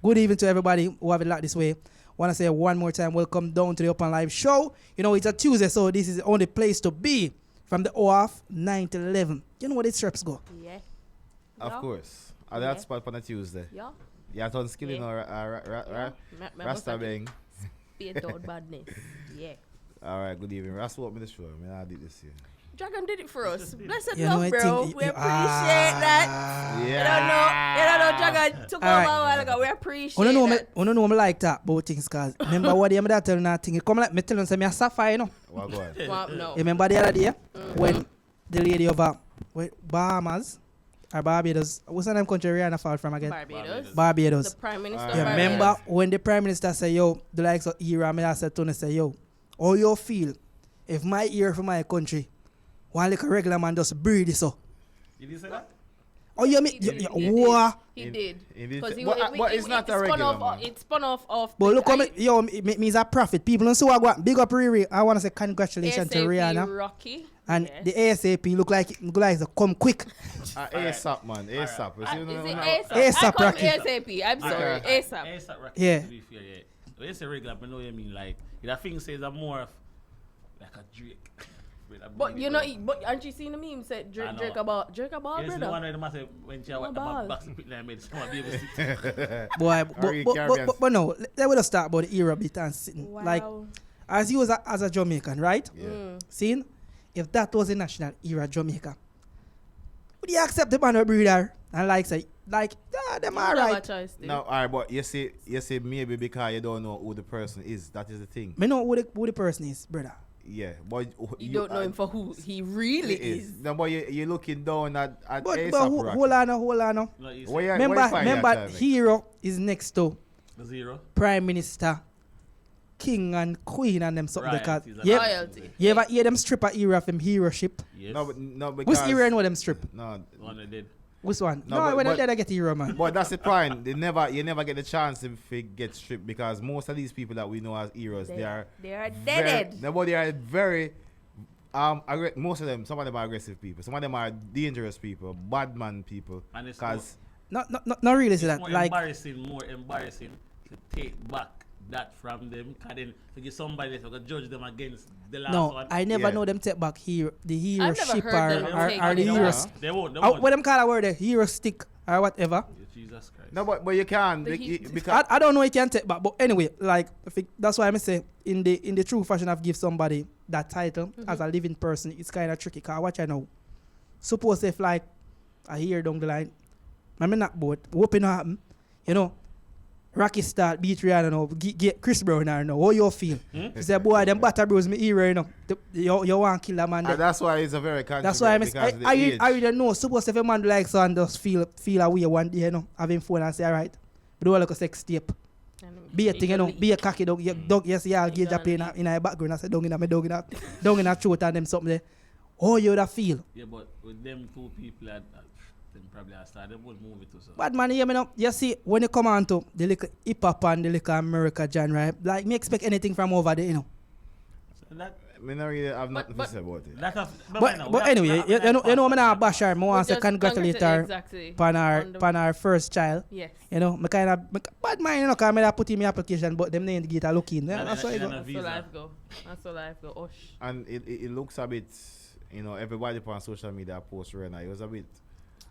Good evening to everybody who have it like this way. Want to say one more time, welcome down to the Upnlive show. You know, it's a Tuesday, so this is the only place to be from the hour of 9 to 11. You know where the strips go? Yeah. Of course. At that spot on a Tuesday. Yeah. Yeah, on skilling or Rasta Bang. Spit out badness. Yeah. Alright, good evening. Rasta, what me the show? I did this here. Dragon did it for us. Blessed You know, love, I bro. think We appreciate that. You don't know, Dragon took over a while ago. We appreciate that. I don't know me like that about things, cause remember what I'm that telling that thing. It come like me telling me a sapphire, you know. What go on? Well, no. You remember the other day when the lady over Bahamas or Barbados, what's the name country Rihanna fall from again? Barbados. The Prime Minister. You remember when the Prime Minister say, yo, the likes of era, I said to him, say, yo, how you feel if my ear from my country, one like a regular man just breathe so? You did say that? Oh, you mean, what? He did. Because it's not a regular man. It spun off But look, it means a prophet. People don't see what I got. Big up Riri. I want to say congratulations to Rihanna. Rocky. And the ASAP look like it's come quick. ASAP, man. ASAP. Is it ASAP? ASAP? ASAP I call Rocky. him ASAP. I'm sorry. ASAP. ASAP Rocky. Yeah. To be fair, yeah. When you say regular, I know what you mean. Like, that thing says I'm more of like a Drake. But you know, but aren't you seen the meme said Drake about yes, brother? the one that must say when she went my back to pit line made someone be able to sit. Boy, but no, let me just start about the era bit and sitting. Wow. Like, as you as a Jamaican, right? Yeah. Seeing, if that was a national era Jamaica, would you accept the man or breeder and them alright? No, alright, but you say maybe because you don't know who the person is. That is the thing. Me know who the person is, brother. Yeah, but you don't know him for who he really is. No, but you're looking down at But ASAP hold on. No, Remember, Hero is next to the zero. Prime Minister, King and Queen and them something like that. Royalty. You ever hear them strip a era from hero ship? Yes. No, because Which era know them strip? No, The one that did. Which one? No, No, when but- they get hero, man. but that's the point. You never get the chance if it gets stripped because most of these people that we know as heroes, they are dead. No, but they are very most of them. Some of them are aggressive people. Some of them are dangerous people, bad man people. And it's Because Not really say that. more Like, more embarrassing to take back that from them. Because then to give somebody that's going to judge them against the last no, one. I never Yeah. know them take back the hero I've never ship heard them or take the it hero. back. They won't. What them call a word? The hero stick or whatever. Jesus Christ. no, but you can because I don't know you can take back, but anyway, like that's why I'm say in the true fashion of give somebody that title as a living person, it's kind of tricky. Cause what I know, suppose if like I hear down the line, I mean not both, hoping not happen, you know. Rocky start beat Rihanna now, get Chris Brown now. How you feel? You say, boy, them Butter Bros, me hero, you know. You want to kill a man. that's why it's a very That's why I don't know. Suppose if a man like son just feel a way one day, you know, having fun and say, all right, we do like a sex tape. Be a thing, you know, be a cocky dog. Yes, yeah, I'll get playing in a background. I say, down in a throat and them something there. How you would feel? Yeah, but with them two people, them probably I start them would move it to so. But man, you see, when you come on to the little hip hop and the little America genre, right? Like, me expect anything from over there, you know. So that, I not really have nothing to say about it. But anyway, you know, I'm not bash her. I want to say congratulate her Exactly. on our first child. Yes. You know, me kind of bad mind, you know, because I put in my application, but them didn't get a look in. Yeah, that's how it go. That's all life go. Osh. And it looks a bit, you know, everybody on social media post Rihanna. It was a bit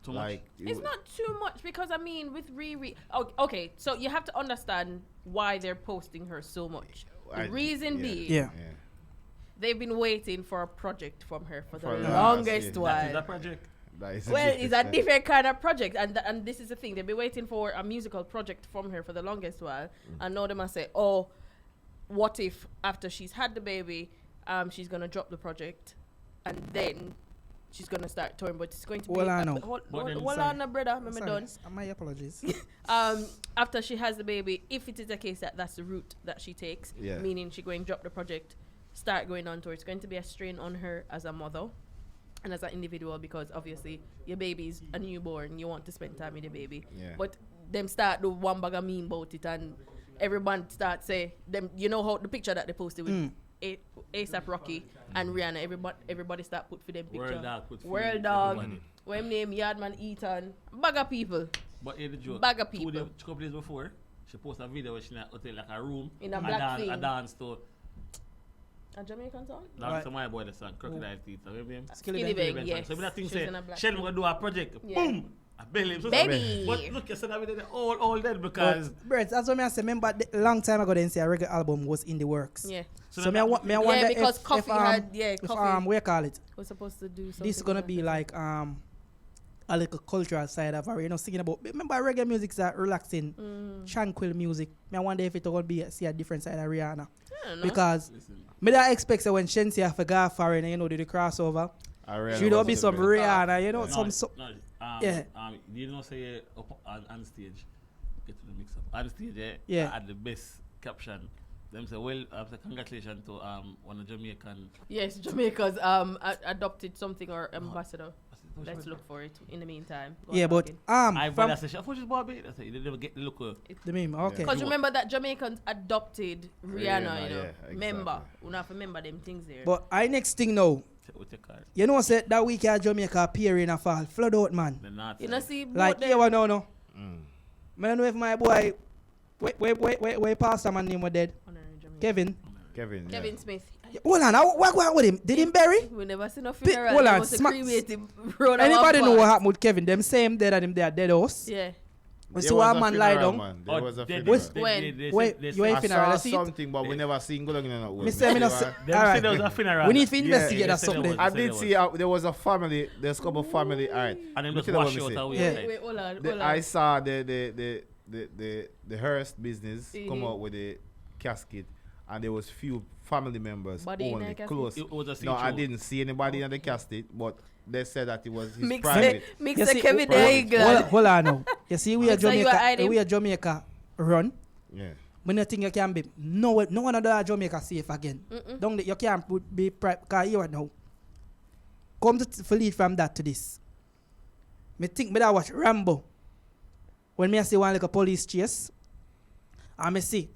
too like much. It's not too much because I mean with Riri. Okay, so you have to understand why they're posting her so much. The reason being, they've been waiting for a project from her for the longest while. That is a project. It's a different kind of project, and this is the thing. They've been waiting for a musical project from her for the longest while, and now they must say, "Oh, what if after she's had the baby, she's gonna drop the project, and then she's gonna start touring?" But it's going to be. Well, I know. Hold on, brother. I'm done. My apologies. After she has the baby, if it is the case that that's the route that she takes, meaning she going drop the project, start going on tour, it's going to be a strain on her as a mother and as an individual because obviously your baby is a newborn, you want to spend time with the baby. But them start do one bag of meme about it and everyone start say them. You know how the picture that they posted with ASAP Rocky and Rihanna. Everybody start put for them picture. World Dog. When name Yardman Eaton. Bag of people. But the joke. Bag of people. Couple days before, She posted a video where she in a hotel, like a room. In a black thing. A dance to. A Jamaican song? Dance to my boy, the song, Crocodile Teeth. Remember him? Skilly Bang, yes. So when that thing She's say, in a black Shelly, we're thing. going to do a project. Yeah. Boom! A belly. So Baby! But look, you said that video all dead because... Brett, that's what I say. Remember, a long time ago, then say a reggae album was in the works. Yeah. So me I wonder Yeah, because if, Coffee had, yeah, if, Coffee what you call it? was supposed to do something. This is gonna be like a little cultural side of her, you know, singing about. Remember, reggae music is relaxing, tranquil music. Me I wonder if it's gonna be see a different side of Rihanna. I don't know. Because me that expect that when Shensi have to go foreign, you know, do the crossover, Ariana should there was be the some best. Rihanna, you know, No, some. no, yeah. You know, say up on stage, get to the mix up. On stage, Yeah. At the best caption. Them say, well, say congratulations to one of Jamaican. Yes, Jamaica's adopted something or ambassador. Let's look for it in the meantime. Yeah, but I from say, I thought she's Bobby. I say, you never get the look. the meme, okay. because remember that Jamaicans adopted Rihanna, you know. Yeah, exactly. Remember, we have to remember them things there. But I next thing now, With your card. you know, said that week at Jamaica appear in a fall, flood out, man. The north you know, side. see, both Like, them- yeah, well, no. I don't know if my boy, wait, Pastor man name was dead. Honorary Jamaican. Kevin. Kevin Smith. Yeah, hold on, what going on with him? Did him bury? We never seen no Pi- funeral. hold They on, must have sma- cremated him, roll Anybody our know what bus. happened with Kevin? Them same dead at him there dead house. Yeah. We see one man lie down. There was a they- funeral. When? Wait, you ain't I funeral, saw let's see it. something, but we never seen go down in that way. Me say me no say. Them say Alright. there was a funeral. We need to Yeah, investigate yeah, that say something. there there. I Say did there see there was a family. There's a couple family. All right. And then Look just at what wash me out say. away. Yeah. Like, Wait, hold on. I saw the Hearst business come out with the casket, and there was few family members Body in only the casket? close. It was a No, I see-through. didn't see anybody in the casket, but they said that it was his Mix private. Mix You the see, Kevin private. there, Hold on now. You see, we are So you are hiding? Jamaica run. Yeah. Me no think you can be no one of Jamaica safe again. Don't you can't be because you know. Come to lead from that to this. Me think me that watch Rambo. When me I see one like a police chase, I me see,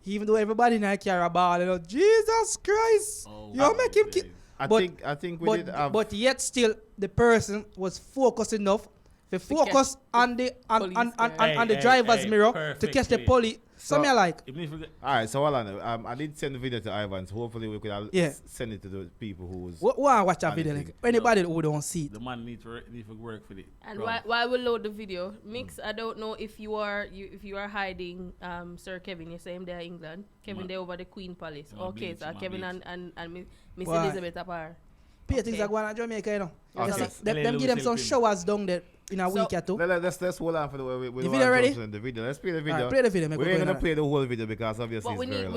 even though everybody in carry a ball, you know, Jesus Christ, Oh, you make him kill. I But- think we did have. But yet still the person was focused enough to focus on the police on the driver's mirror to catch the perfectly. police. So me I like. Even if you get- All right, so hold on. I did send the video to Ivan, so hopefully we could Yeah. send it to the people who was. Watch that And video. the Like, thing. anybody who don't see it. the man need to work for it. And Bro. while we load the video, Mix, I don't know if you are hiding Sir Kevin. You say him there in England. Kevin Man. there over the Queen Palace. Man, Okay, bleach, so man, Kevin bleach. and Miss Why? Elizabeth apart. Pay things Okay. are going on Jamaica, you know. Okay. You see, Yes. them give them some showers down there in a So- week or two. Let's hold on for the The video ready? The video. Let's play the video. Alright, play the video. make We we ain't go gonna in play the whole video because obviously But we it's very need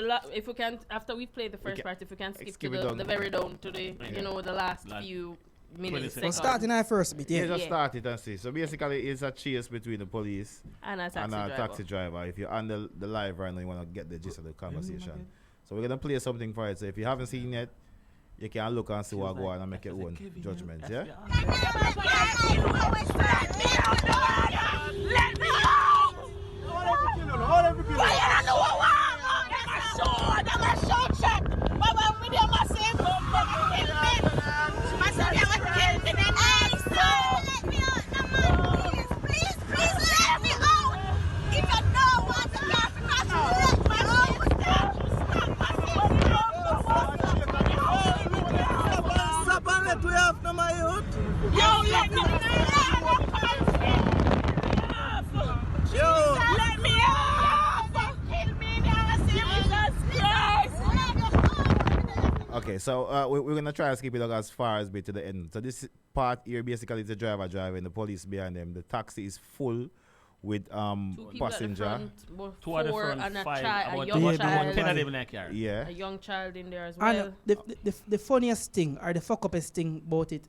long. if we can after we play the first can- part, if we can skip skip to it down. the very down to the Yeah. the last Last few 20 minutes. seconds. So start in our first bit, Yeah, yeah. just Yeah. start it and see. So basically, it's a chase between the police And a taxi and a driver. taxi driver. If you're on the live right now, you want to get the gist of the conversation. So we're gonna play something for it. So if you haven't seen it, you can look and see what go on and make your own judgment. Yeah. Let me out! Why you don't know what I'm a short shot. Mama, we don't must say, must say, I was killed. And then I let me out, no, please, let me out. If you know what the gas is, let me out. Yo, let me out. Let me off! Kill me now, Jesus Christ! Okay, so we're gonna try to skip it as far as bit to the end. So this part here basically is the driver driving, the police behind them. The taxi is full with Two people passenger. at the front, both Two at the four front, and a five. child, a About young Yeah, about child, 10 of them in that car. Yeah. a young child in there as And well. the funniest thing or the fuck upest thing about it,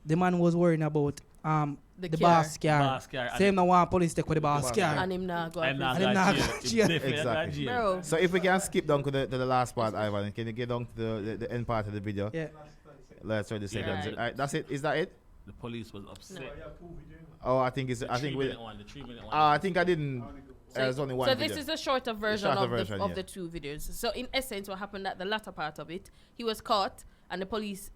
the man was worrying about the car. boss car. Boss car. Same no one police take with the boss boss car. car. And him now go I'm to not And them got not jail. got It's jail. definitely not Exactly. jail. Bro. So if we can skip down to the last part, Ivan, can you get down to the end part of the video? Yeah. Let's try the seconds. Right. Alright, that's it. Is that it? The police was upset. Oh, I think it's. The I think we. 3-minute one. The 3-minute one. I think I didn't. There's only one. So video. this is a shorter version shorter of version, the yeah. the two videos. So in essence, what happened at the latter part of it, he was caught, and the police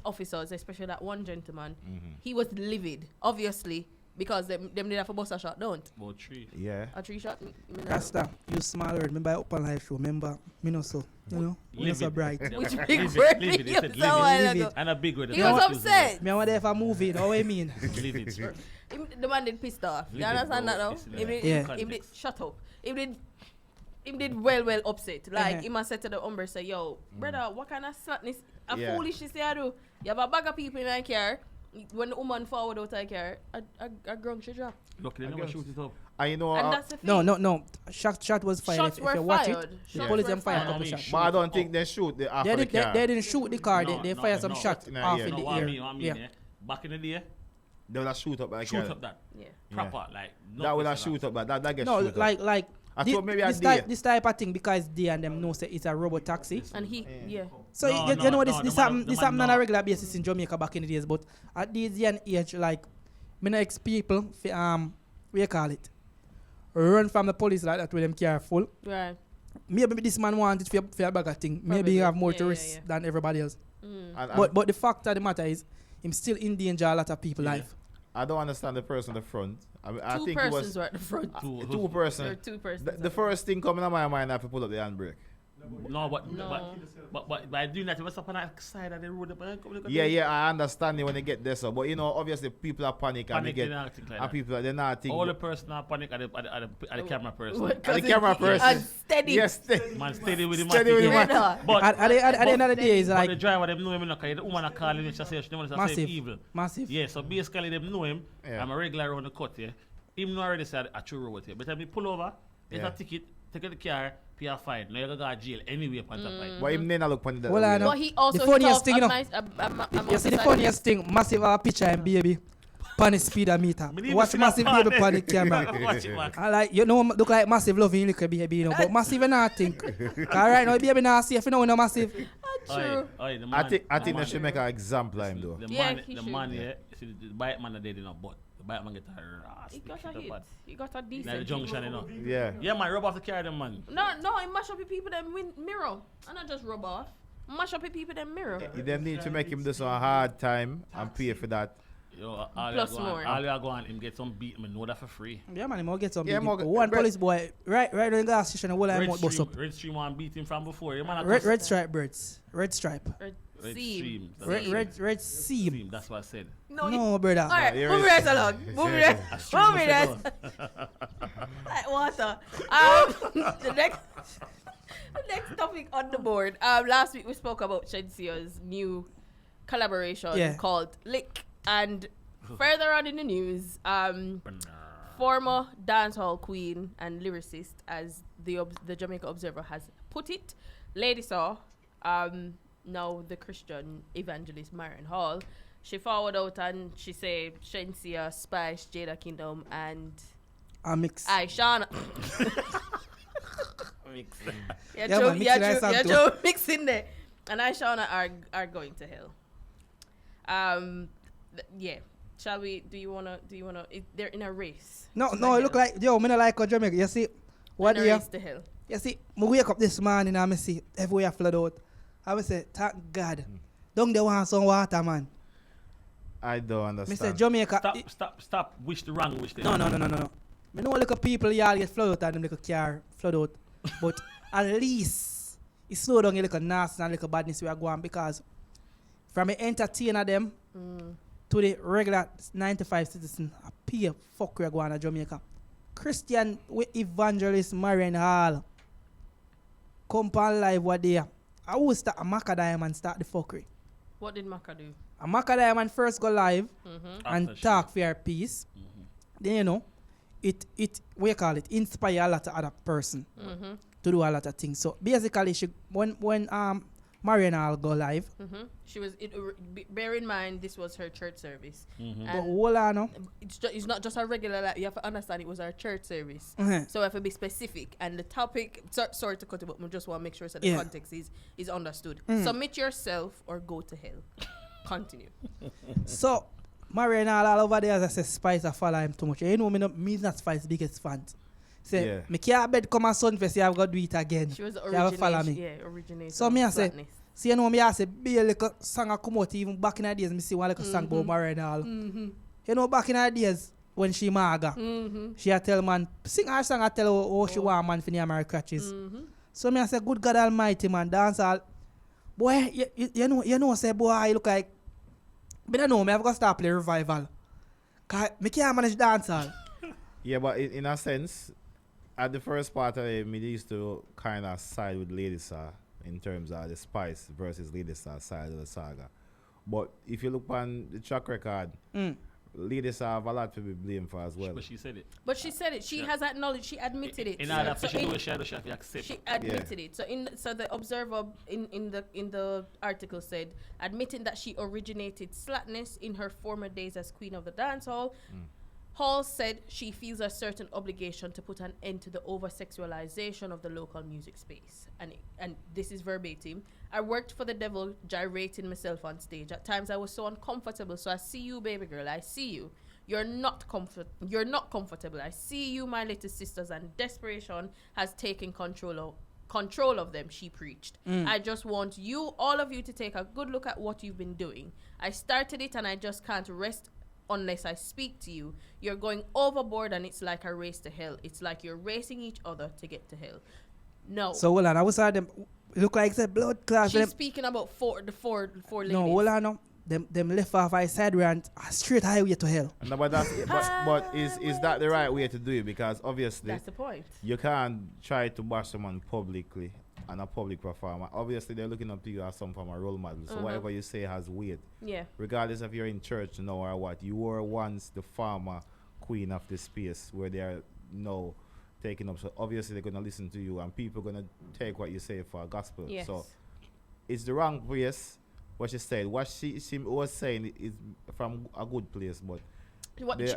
officers, especially that one gentleman, Mm-hmm. he was livid. Obviously, because them did have a bus a shot, don't? About 3. Yeah. A 3 shot? Rasta, you small word. Remember Upnlive show. Remember, me no so. You know, me no so bright. Which Live big it, word live it, he they said used live a it. while Live ago. it. And a big word. He was upset. Me I want there for movie. How I mean? Leave it. The man did pissed off. You Leave it, understand bro. that now? It's in Him the did, Yeah. him did, shut up. Him did well upset. Like, Uh-huh. him a said to the Umber, say, yo, brother, what kind of slackness, Yeah. foolishness you do? You have a bag of people in a car. When the woman forward out of the car, a grunk should drop. Look, they never shoot it up. And you know, And that's the thing. No. Shot was fired. Shots if were you watch fired. it, the Shots police were them fired a fired. couple No, shots. but I don't think they shoot the after They the car. didn't shoot the car. They fired some shots No, off yeah. in No, the what I air. mean, back in the day, They will shoot up like shoot up that. Yeah. Proper, like. That will nothing shoot up, but that gets No, shoot up. like I thi- thought maybe a this, day. this type of thing because they and them know say it's a robot taxi. And he, yeah. So No, you know this no, this the man- happen the this man happen on no. a regular basis in Jamaica back in the days, but at this young age, like me no ex people what you call it, run from the police like that with them careful. Right. Maybe this man wanted for a bag of thing. Maybe he Probably. have more Yeah, to yeah, risk yeah. than everybody else. And But the fact of the matter is, him still endanger a lot of people Yeah. life. I don't understand the person in the front. I Two think it persons was were at the front. Two- two Or person. 2 persons. The first thing coming to my mind, I have to pull up the handbrake. No, No. but by doing that, you must up on that side of the road. Yeah, I understand it when they get there, so. But you know, obviously, people are panic and they Panic, get. they not think like And that. people, they're not thinking. All the person are panic at the camera person. What, And the 'cause camera it- person. And steady. Yes, Man, steady with him. Steady with him. Brother. But At the end of the day, it's but the like driver, them know him, because the woman are calling him, she says she wants to say massive, evil. massive. Yeah, so basically them know him. Yeah. I'm a regular around the cut here. Him know already said a true road here. But I pull over, get Yeah. a ticket, take the car, pay a fine. Now you go to jail anyway upon that fight. But him then I look on the. Well, I know. But he also The funniest talked thing, you know, nice, You see the funniest thing, massive picture and baby, pan speedometer. Watch massive baby pan the camera. Watch it, man. I like, you know, look like massive loving little baby, you know, but massive and I think. Alright, now baby not safe, you know, no massive. True. Oi, the I man, think the they man- should make an example of him though. The Yeah, man, he the should. man here, see the bike man that they did not but the bike man get a ass. He got shit a up hit. at- He got a Like the decent junction, you know. Yeah. Yeah, man, rub off the car, them man. No, he mash up the people them mirror. And not just rub off. Mash up the people them mirror. You them need to make him do some hard time and pay for that. Yo, all Plus you go more. on, all you go on him get some beat, man, know that for free. Yeah, man, he might get some Yeah, big more- one Red- police boy, right in the gas station, the whole Red time bust up. Stream one beat him from before. You man a cuss. Red stripe birds. Red stripe. Red Seam. Stream. That's what I said. Red seam. Stream, that's what I said. No, brother. Alright, here move is- right along. Move right. A stream Move must right. go. Like water. The next topic on the board. Last week we spoke about Shensia's new collaboration Yeah. called Lick, and further on in the news, former dancehall queen and lyricist, as the Jamaica Observer has put it, Lady Saw, now the Christian evangelist Marion Hall, she forward out and she said Shensia, Spice, Jada Kingdom, and A mix. Shauna. Yeah, man, mix it nice and Joe mixing there. And Shauna are going to hell. Yeah. Shall we? Do you wanna? They're in a race. No, to it the look hell. like, yo, me not like how Jamaica. You see, what In do a you? race to hell. You see, I wake up this morning and I see everywhere flood out. I say, thank God. Don't they want some water, man? I don't Me say understand. Jamaica. Stop. Wish the wrong, wish the No. Me know like people y'all get flood out and them like a car flood out. But at least it slow down a little nasty and a little badness we are going because from the entertainer them to the regular 95 citizen, I pay fuck we are going to Jamaica. Christian evangelist Marion Hall. Come on live what they are. I will start a Macadam and start the fuckery. What did Maka do? A Macadam and first go live and After talk for your piece. Then you know, it what you call it, inspire a lot of other person to do a lot of things. So basically she when Marion Hall go live, She was. Bear in mind, this was her church service. but And hold on now. it's not just a regular. Like, you have to understand, it was our church service. Mhm. So we have to be specific. And the topic. Sorry to cut it, but we just want to make sure that the Yeah. context is understood. Submit yourself or go to hell. Continue. So Marion Hall all over there, as I say, Spice I follow him too much. You know me not Spice biggest fans. Say, Yeah. me can't bed come a Sunfest, you have got to do it again. She was the You have to follow origination. me. Yeah, originator. So me I of say, flatness. see you know me I say, be a little song I come out even back in the days, me see one little song about Marion Hall. You know back in the days, when she maga. She a tell man, sing her song, I tell her how she want man for near my crutches. So me I say, good God Almighty, man, dance all. Boy, you know, say, boy, I look like, but I know, me have got to start play revival. Cause me can't manage dancehall. Yeah, but in a sense, at the first part of it, me used to kind of side with Lady Star in terms of the Spice versus Lady Star side of the saga. But if you look on the track record, Lady Star have a lot to be blamed for as well. But she said it. But she said it. She has acknowledged. She admitted it. In order for she to do it, she have to accept. She admitted it. So the Observer in the article said, admitting that she originated slackness in her former days as Queen of the Dancehall. Hall said she feels a certain obligation to put an end to the over-sexualization of the local music space. And this is verbatim. I worked for the devil, gyrating myself on stage. At times I was so uncomfortable. So I see you, baby girl. I see you. You're not comfortable. I see you, my little sisters, and desperation has taken control of them, she preached. I just want you, all of you, to take a good look at what you've been doing. I started it and I just can't rest unless I speak to you. You're going overboard and it's like a race to hell. It's like you're racing each other to get to hell. No. So hold on, I was at them look like the blood clot. She's speaking about the four ladies. No, hold on, no. Them left off I side and a straight highway to hell. No, but that's but is that the right way to do it? Because obviously that's the point. You can't try to bash someone publicly and a public performer. Obviously they're looking up to you as some form of role model. So whatever you say has weight. Yeah. Regardless if you're in church now or what. You were once the former queen of the space where they are now taking up. So obviously they're gonna listen to you and people are gonna take what you say for gospel. Yes. So it's the wrong place. What she said, what she was saying is from a good place, but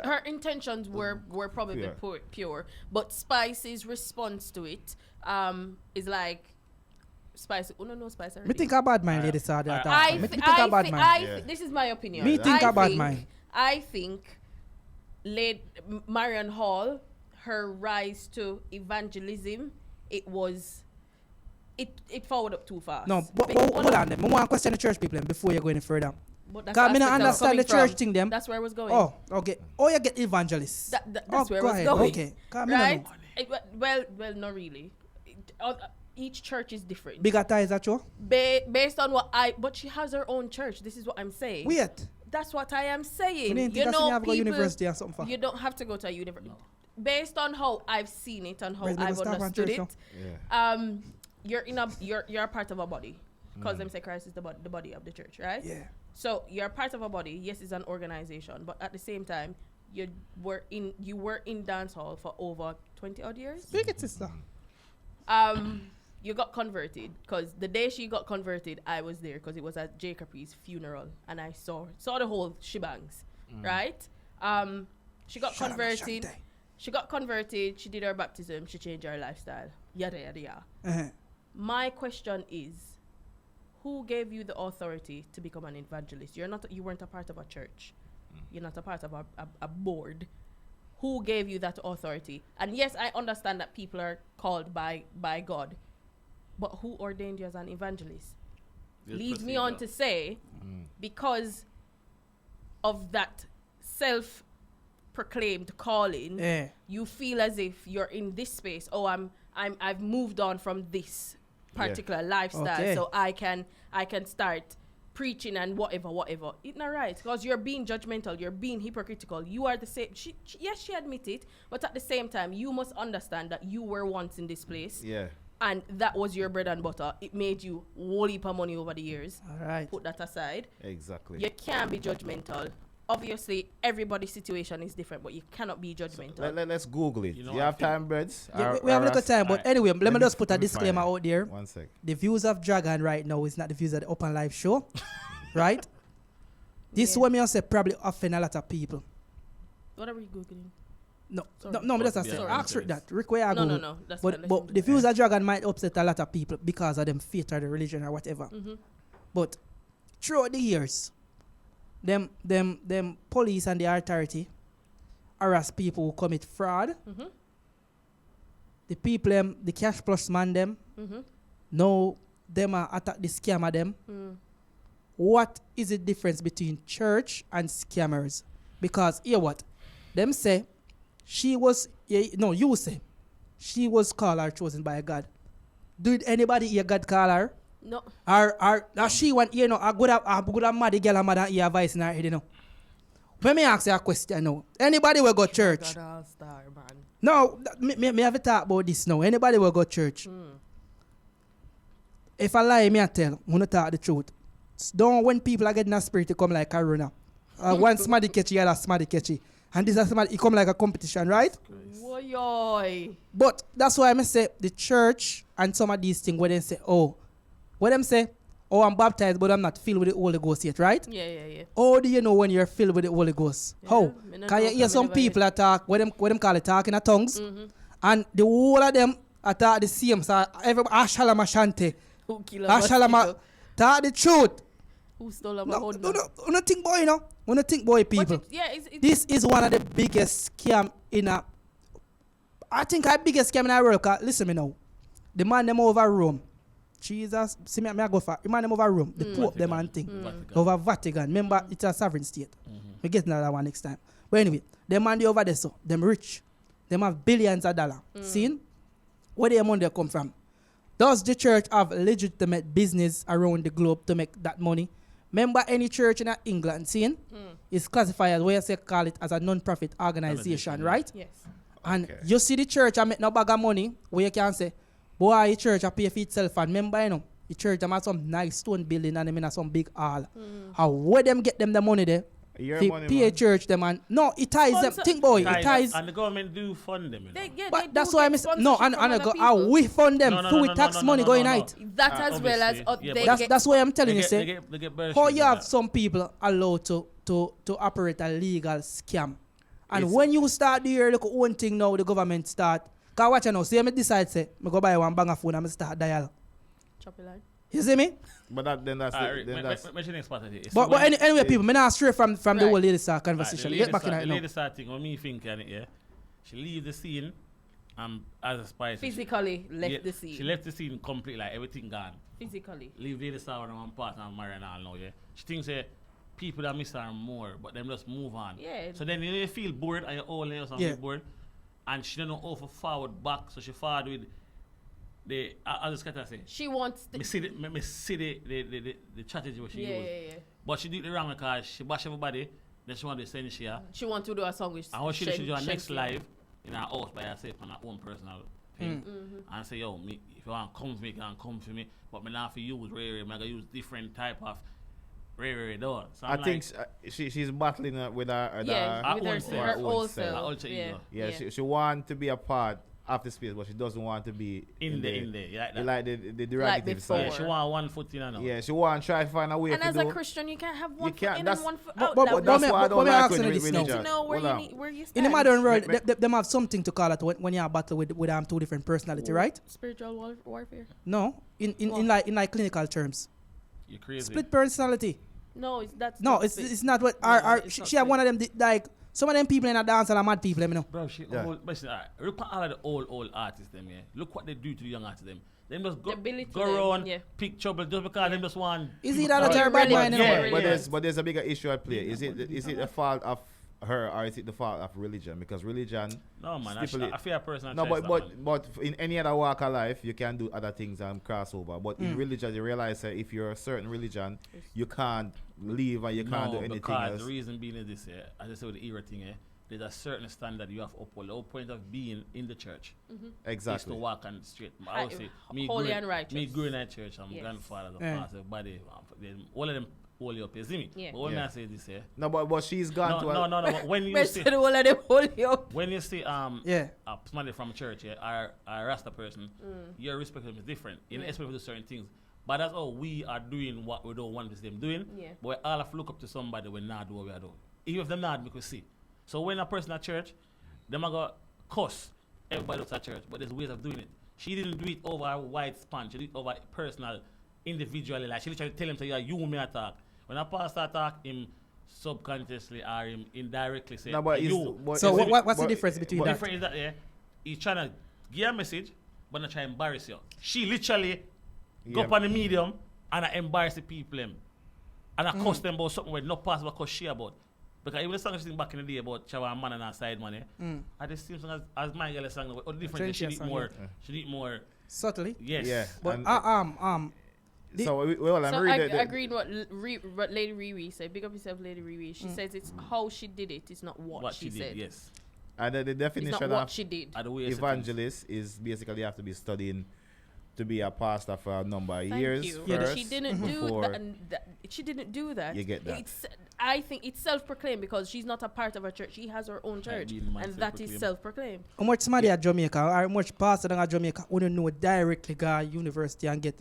her intentions were probably pure. But Spice's response to it is like Spice. Oh no, Spice. Me think a bad mind, Lady Star. This is my opinion. Me think a bad mind. I think Marion Hall, her rise to evangelism, it forward up too fast. No, but hold on them. I want to question the church people before you go any further. Because I don't understand the church thing them. That's where I was going. Oh, okay. Oh, you get evangelists. That's where I was going. Okay. Right? Well, not really. Each church is different. Bigger ties at you? Based on but she has her own church. This is what I'm saying. Wait. That's what I am saying. You know, have people, university or something for? You don't have to go to a university. No. Based on how I've seen it and how I've understood it, you're a part of a body, because them say Christ is the body of the church, right? Yeah. So you're a part of a body. Yes, it's an organization, but at the same time, you were in dancehall for over 20 odd years. Speak it, sister. You got converted, because the day she got converted, I was there because it was at J. Capri's funeral, and I saw the whole shebangs, right? She got converted. She got converted. She did her baptism. She changed her lifestyle. Yada yada yada. Uh-huh. My question is, who gave you the authority to become an evangelist? You weren't a part of a church. You're not a part of a board. Who gave you that authority? And yes, I understand that people are called by God, but who ordained you as an evangelist? Leads me on to say, because of that self-proclaimed calling, you feel as if you're in this space. Oh, I've moved on from this particular lifestyle, so I can start preaching and whatever. It's not right, because you're being judgmental, you're being hypocritical. You are the same. She admit it, but at the same time, you must understand that you were once in this place. Yeah. And that was your bread and butter. It made you a whole heap of money over the years. All right. Put that aside. Exactly. You can't be judgmental. Obviously, everybody's situation is different, but you cannot be judgmental. So, let's Google it. You have time, Breads? Yeah, we have a little time, but anyway, let me just put a disclaimer out there. 1 sec. The views of Dragon right now is not the views of the Upnlive show, right? This one me say probably offend a lot of people. What are we Googling? No, me just say, ask Rick that. Rick, where I go? No. That's but the views of Dragon might upset a lot of people because of them faith or the religion or whatever. Mm-hmm. But throughout the years, them police and the authority harass people who commit fraud. Mm-hmm. The people, the cash plus man them, now them are attack the scammer them. What is the difference between church and scammers? Because here what? Them say she was, you say she was called or chosen by God. Did anybody hear God call her? No. Or she want, a good mad girl and mother hear voice in her head, Let me ask you a question now. Anybody will go church? God all-star, man. No, me have a talk about this now. Anybody will go church? If I lie, me I tell, I'm gonna talk the truth. Don't when people are getting a spirit to come like Corona. One somebody catchy, other somebody catchy. And this is somebody, it come like a competition, right? Woyoy. But that's why I say the church and some of these things where they say, what them say, I'm baptized, but I'm not filled with the Holy Ghost yet, right? Yeah. How do you know when you're filled with the Holy Ghost? Yeah, How? Can you hear some people attack, what them call it, talking in tongues? And the whole of them attack the same. So everybody, Ashalama Shante. Who kill a Ashalama, mosquito? talk the truth. Who stole a No, think boy, When you think boy, people. It's This is one of the biggest scam I think the biggest scam in the world. Listen me now. The man them over Rome. Jesus, see me I go for. The man them over Rome. The Pope them and thing. Over Vatican. Remember, it's a sovereign state. We get another one next time. But anyway, the man they over there, so them rich. Them have billions of dollars. Seen? Where their money come from? Does the church have legitimate business around the globe to make that money? Remember, any church in England, is classified as, where you call it as a non-profit organization, right? Yes. And you see the church, I make no bag of money, where you can say, boy, the church, I pay for itself. And remember, the church, them have some nice stone building and them in some big hall. How where them get them the money there? Pay church them and no, it ties them. Think boy, it ties. And the government do fund them. But that's why I no, and I go, we fund them through tax money going out. That as well as that's why I'm telling you, say, how you have that. some people allowed to operate a legal scam. And when you start to hear look one thing now, the government start. Cause watch you now, see me decide say, I go buy one banger phone and I start dial. Chop it line. You see me? But that's But anyway, people, me not stray from the whole lady star conversation. Get back in it the now. lady star thing, what me think, she leave the scene as a spy. Physically left the scene. She left the scene completely, like everything gone. Physically. Leave lady star on one part and Marion Hall now, yeah. She thinks people that miss her more, but them just move on. Yeah. So then you feel bored and you're all in or something bored. And she don't know how to forward back, so she forward with I just gotta say. She wants me see the strategy what she use. Yeah. But she did it wrong because she bash everybody, then she want to send she. She want to do a song with. And what she do a next live in her house by herself on her own personal thing. And say, yo, me if you want to come for me, you can come for me. But me not for use rare, I'm gonna use different type of rare door. So I think she's battling with her own self. Yeah, she want to be a part of the space, but she doesn't want to be in there. The derogative side. Yeah, she want one foot in and out. Yeah, she want to try to find a way. And to as do. a Christian, you can't have one foot in that's, and one foot but, out. that's why I don't like when you need to know where you stand. In the modern world, them have something to call it when you have battle with two different personality, right? Spiritual warfare. No, in like clinical terms. You're crazy. Split personality. No, it's not what she have one of them like some of them people in a dance are mad people, you know. Bro, look at all of the old artists them, yeah. Look what they do to the young artists them. Them just go around, pick trouble just because them just want. Is it that a bad mind? But there's a bigger issue at play. Is it the fault of her or is it the fault of religion? Because religion. No man, I feel personal. No, but in any other walk of life, you can do other things and cross over. But in religion, you realize that if you're a certain religion, you can't leave and you can't do anything else. The reason being is this, as I said with the era thing, there's a certain standard you have to uphold. The whole point of being in the church exactly is to walk on the street. I would say, holy and righteous. Me grew in that church. I'm grandfather, the pastor, body. All of them hold you up, you see me? Yeah. But when I say this, no, but she's gone to no. But when you see all of them hold you up. when you see somebody from church, or a Rasta person, your respect them is different. You expect to do certain things. But that's all we are doing what we don't want to see them doing. Yeah. But we all have to look up to somebody when not do what we are doing. Even if they're not, we could see. So when a person at church, them are going to cuss everybody else at church, but there's ways of doing it. She didn't do it over a wide span. She did it over personal, individually. Like she literally tell him, say, yeah, you may attack. When a pastor attack him subconsciously or him indirectly say, you. So what's the difference between that? The difference is that he's trying to give a message, but not try to embarrass you. She literally go up on the medium and I embarrass the people. And I cuss them about something where no possible cuss she about. Because even the song she sing back in the day about Chawa man and her side money, I just same song as my girl song, but different. She need more. She need more. Subtly. Yes. Yeah. But So I'm So reading I agreed what Lady Riri said. Big up yourself, Lady Riri. She says it's how she did it. It's not what she did. said. Yes. And the It's definition not what of she did. evangelist is basically you have to be studying to be a pastor for a number of Thank years you. first. She didn't do before that. She didn't do that. you get that. I think it's self-proclaimed because she's not a part of a church. She has her own church, and that is self-proclaimed. how much somebody at Jamaica or how much pastor than at Jamaica wouldn't know directly go university and get.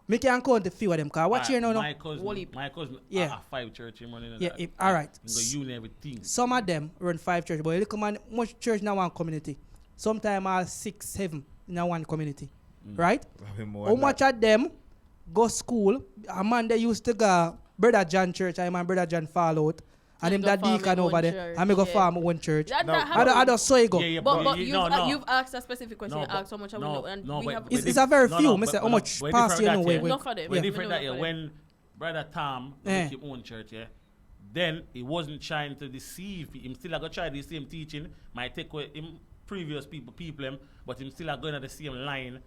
Me can count a few of them. Cause what you know, my cousin, Yeah. 5 church in running. Yeah, all right. Go uni everything. Some of them run 5 church, but you look man, much church in one community. Sometimes all 6, 7 in one community, right? How much of them go school? A man they used to go Brother John church, I man Brother John fall out. And him that deacon over there, I may go farm one church. I don't so you go. Yeah, But you've asked a specific question. No, you asked how much I know, and we have. It's a very few. I say how much pass you know. Enough for them. We're different that year. When Brother Tom make his own church, yeah, then he wasn't trying to deceive. Him still got try the same teaching. Might take away him previous people him, but him still going at the same line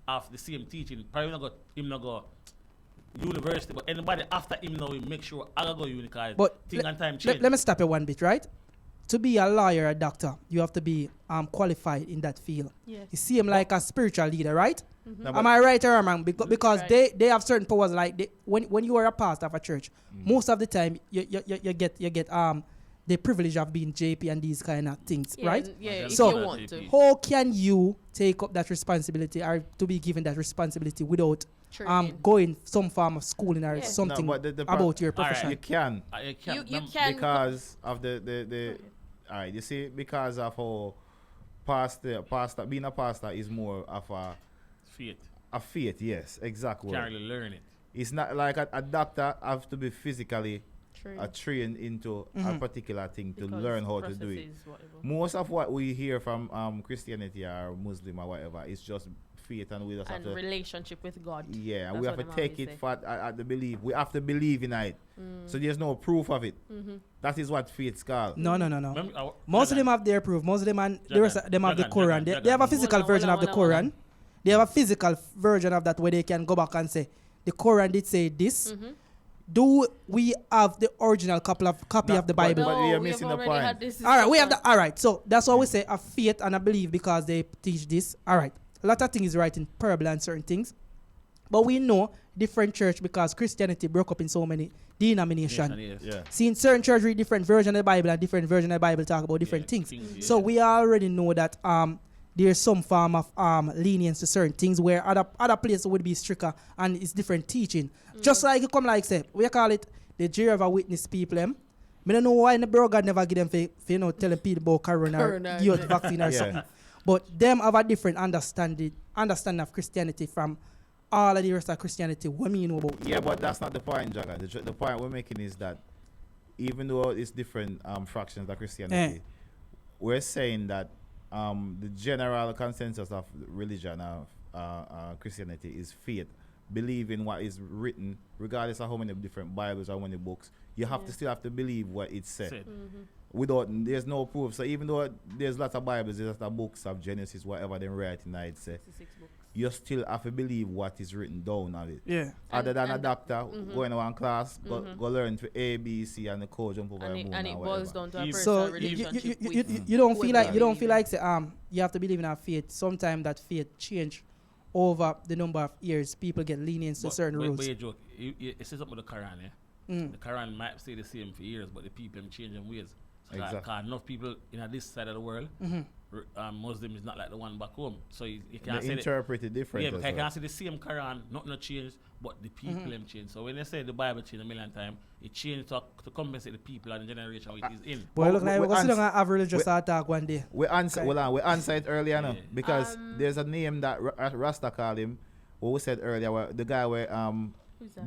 of the same teaching. Probably not go university, but anybody after him now, we make sure I go uni because thing and time change. Let me stop you one bit, right? To be a lawyer, a doctor, you have to be qualified in that field. Yes. You see him like a spiritual leader, right? No, Am I right or wrong? Because right. they have certain powers. Like when you are a pastor of a church, most of the time you get the privilege of being JP and these kind of things, right? Yeah. So if you want to. how can you take up that responsibility or to be given that responsibility without going some form of schooling or something about your profession? You can. You can because of the all right, you see, because of how pastor being a pastor is more of a faith, yes, exactly. Can't really learn it. It's not like a doctor have to be physically Trained. trained into a particular thing to Because learn how to do it. whatever. Most of what we hear from Christianity or Muslim or whatever is just faith, and we just have to relationship with God. Yeah, That's we have what to them take always it say. for at the belief. We have to believe in it. So there's no proof of it. That is what faith's called. No. Most of them have their proof. Most of them and the rest of them have the Quran. They have a physical version of the Quran. They have a physical version of that where they can go back and say, the Quran did say this. Do we have the original copy of the Bible? But we are missing the point. All right, we have the. All right, so that's why we say a faith and a belief because they teach this. All right, a lot of things is right in parable and certain things, but we know different church because Christianity broke up in so many denominations. Yeah. See, certain church read different version of the Bible and different version of the Bible talk about different things. So we already know that there's some form of lenience to certain things where other places would be stricter and it's different teaching. Just like you come like say, we call it the Jehovah's Witness people. I don't know why the bro God never give them for telling people about corona give out vaccine or something. But them have a different understanding of Christianity from all of the rest of Christianity. What me know about? Yeah, but that's not the point, Jagger. The point we're making is that even though it's different fractions of Christianity, we're saying that the general consensus of religion of Christianity is faith. Believe in what is written, regardless of how many different Bibles or how many books. You have to still have to believe what it said. There's no proof. So even though there's lots of Bibles, there's lots of books of Genesis, whatever they write in it say, you still have to believe what is written down of it. Yeah. Other than a doctor going to one class, go learn to A, B, C, and the code jump over the moon and it boils down to a So personal relationship. you don't feel like say you have to believe in our faith. Sometimes that faith change over the number of years. People get lenient to certain rules. But you joke. It says something with the Quran, The Quran might stay the same for years, but the people change in ways. So because enough people in this side of the world, Muslim is not like the one back home. So you can't say interpret it different. Yeah, because I can't say the same Quran, nothing changed, but the people them change. So when they say the Bible changed a million times, it changed to compensate the people and the generation it is in. Boy, look like we're going to have religious attack one day. We answered it earlier now because there's a name that Rasta called him. What we said earlier, the guy where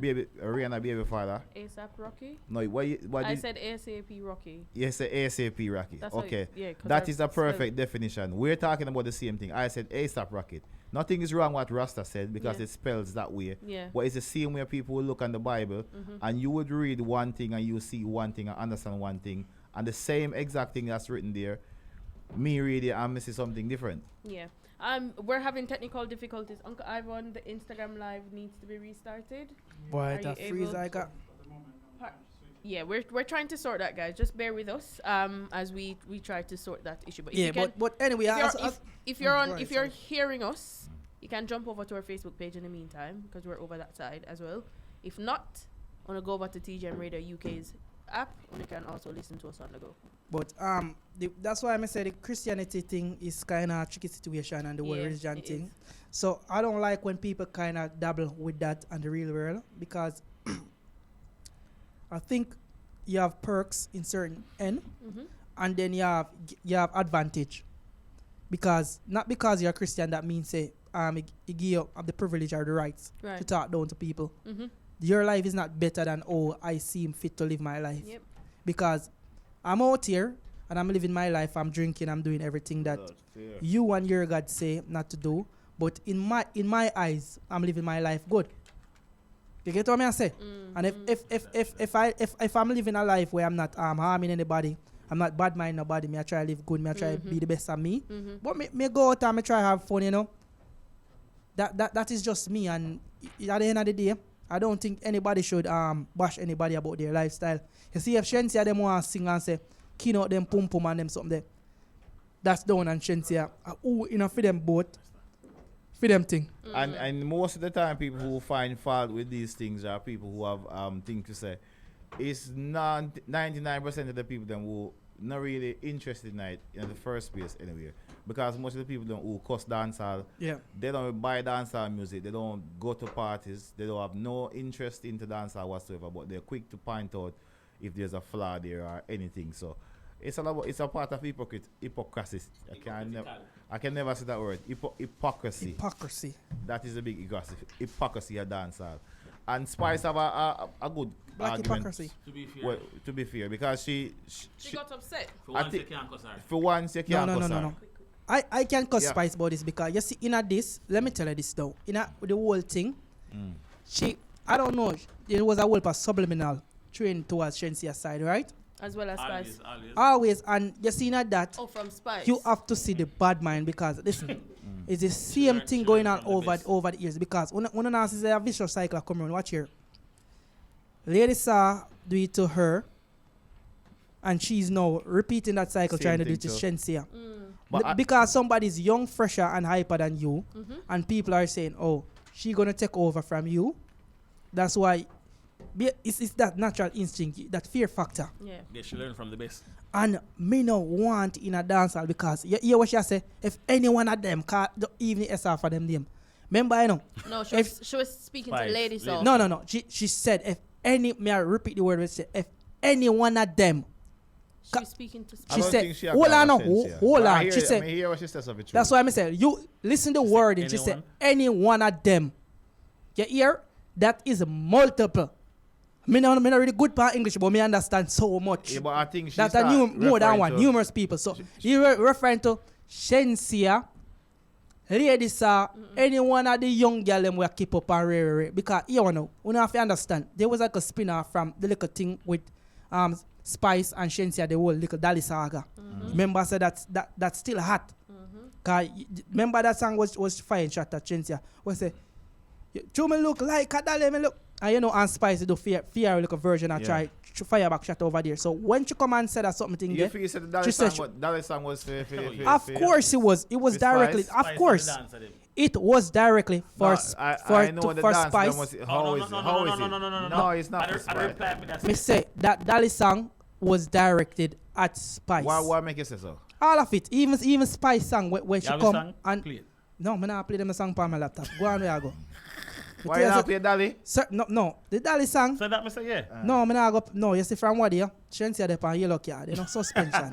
Rihanna baby father. ASAP Rocky? No, I said ASAP Rocky. Yes, ASAP Rocky. That's okay. Yeah, that is a perfect definition. We're talking about the same thing. I said ASAP Rocky. Nothing is wrong what Rasta said because Yeah. it spells that way. Yeah. But it's the same way people will look on the Bible and you would read one thing and you see one thing and understand one thing. And the same exact thing that's written there, me read it and me see something different. Yeah. We're having technical difficulties. Uncle Ivan, the Instagram live needs to be restarted. Boy, Are that you freeze able I got. Yeah, we're trying to sort that, guys. Just bear with us as we try to sort that issue. But if Yeah, you can, but anyway, if you're on right, if you're sorry. hearing us, you can jump over to our Facebook page in the meantime because we're over that side as well. If not, wanna go over to TGM Radio UK's app, and you can also listen to us on the go. But that's why I say the Christianity thing is kind of a tricky situation and the whole Yeah, religion it thing. is. So I don't like when people kind of dabble with that and the real world because I think you have perks in certain end and then you have advantage because not because you're a Christian that means say it give you the privilege or the rights Right. to talk down to people. Mm-hmm. Your life is not better than I seem fit to live my life. Yep. Because I'm out here and I'm living my life. I'm drinking. I'm doing everything that you and your God say not to do. But in my eyes, I'm living my life good. You get what I say? And if I'm living a life where I'm not harming anybody, I'm not bad mind nobody. Me I try to live good. Me I try to be the best of me. But me go out and me try to have fun. You know. That is just me. And at the end of the day, I don't think anybody should bash anybody about their lifestyle. You see, if Shensia them want to sing and say, kin out them pum pum and them something there, that's down and Shensia. For them both, for them thing. And most of the time, people who find fault with these things are people who have things to say. It's 99% of the people them who not really interested in it in the first place anyway. Because most of the people who cuss dancehall, they don't buy dancehall music, they don't go to parties, they don't have no interest into dancehall whatsoever, but they're quick to point out if there's a flaw there or anything. So it's a part of hypocrisy. I can never say that word. Hypocrisy. Hypocrisy. That is a big hypocrisy of dancehall. And Spice have a good Black argument. hypocrisy. To be fair, because she got upset. For once you can't cuss her. For once you can't cuss her. No. I can cuss Spice about this because you see in this, let me tell you this though. In the whole thing, I don't know, there was a whole subliminal train towards Shensia's side, right? As well as Spice. Always, and you see that from Spice. you have to see the bad mind because listen, it's the same thing going on over the years because one of is a vicious cycle come around. Watch here. Lady Saw do it to her, and she's now repeating that cycle, trying to do it to Shensia. Because somebody's young, fresher, and hyper than you, and people are saying, "Oh, she gonna take over from you." That's why it's that natural instinct, that fear factor. Yeah. They should learn from the best. And me no want in a dancehall because you hear what she say. If any one of them call the evening SR for them name. Remember, I know. No, she was speaking to ladies. So. No. She said if any. May I repeat the word? If any one of them. She was speaking to. She said, "Hold on." She said, hear what she says of it. "That's why I said you listen to the word." And she said, "Any one of them." You hear? That is multiple. Me not really good part English, but me understand so much. Yeah, but I think that's more than one. Numerous people. So you referring to Shensia, ladies are any one of the young girl them will keep up and rare because you know, we have to understand. There was like a spin-off from the little thing with Spice and Shensia, the whole little Dali saga. Remember, I said that's still hot. Cause remember that song was fine shot at Shensia. Was say, "You me look like a Dali, me look." And you know, and Spice do fear like a version and try to fire back shot over there. So when she come and said that something there, you said the Dali song was fair. Of course it was. It was directly. Of course. It was directly for Spice. How is it? No, it's not for Spice. Me say that Dali song was directed at Spice. Why make you say so? All of it. Even Spice song when she come and play it. No, I'm not play them song on my laptop. Go on where I go. Why you not play Dali? Sir, no. The Dali song. So that me say No, I'm not go. No, you see from what here? Shensia de pan yellow card. You know suspension.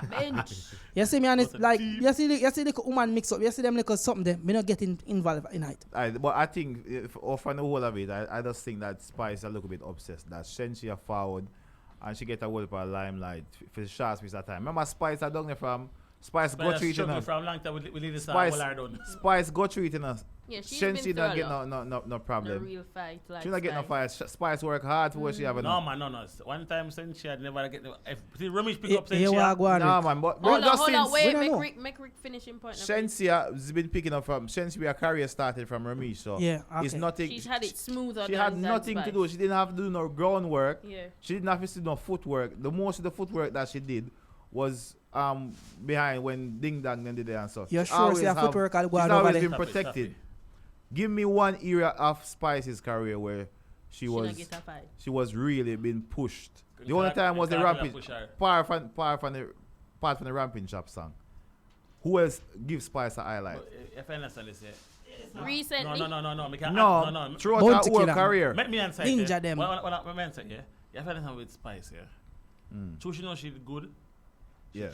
Bench. You see me and it's like you see the woman mix up. You see them like something there. Me not getting involved in it. But I think from the whole of it, I just think that Spice a little bit obsessed. That Shensia forward and she get a whole of limelight for the short piece of time. Remember Spice are down there from Spice go through it, you struggle know. from long time with Lady Spice, Star, done. Spice go through it, you know. Yeah, she's Shensi been not through get a lot. no The problem. real fight, like She not get no Spice. fight. Spice work hard for what she have. No, man, no. One time since she had never get the. If Ramesh pick up Here since we are going. Nah, man, but Hold on, just hold on, since We wait, don't know. make Rick finishing point. Shensi has been picking up from Shensi, her career started from Ramesh, so Yeah, it's okay. nothing. She's had it smoother. She than had nothing to Spice. do. She didn't have to do no groundwork. Yeah. She didn't have to do no footwork. The most of the footwork that she did was behind when Ding Dong then did it and so. You're She sure always she have have- footwork all She's going over always there? been Stop it, stop protected. it. Give me one era of Spice's career where she She not was get a fight. she was really being pushed. The You only can't- time was you the can't ramping push her. part from the ramping shop song. Who else gives Spice a highlight? But if I understand this, Recently. no. No, throughout Bounty her whole Killer. career. Let me answer. Ninja yeah. them. What I answer, yeah. You have to understand with Spice, yeah. True, she know she's good. Yeah.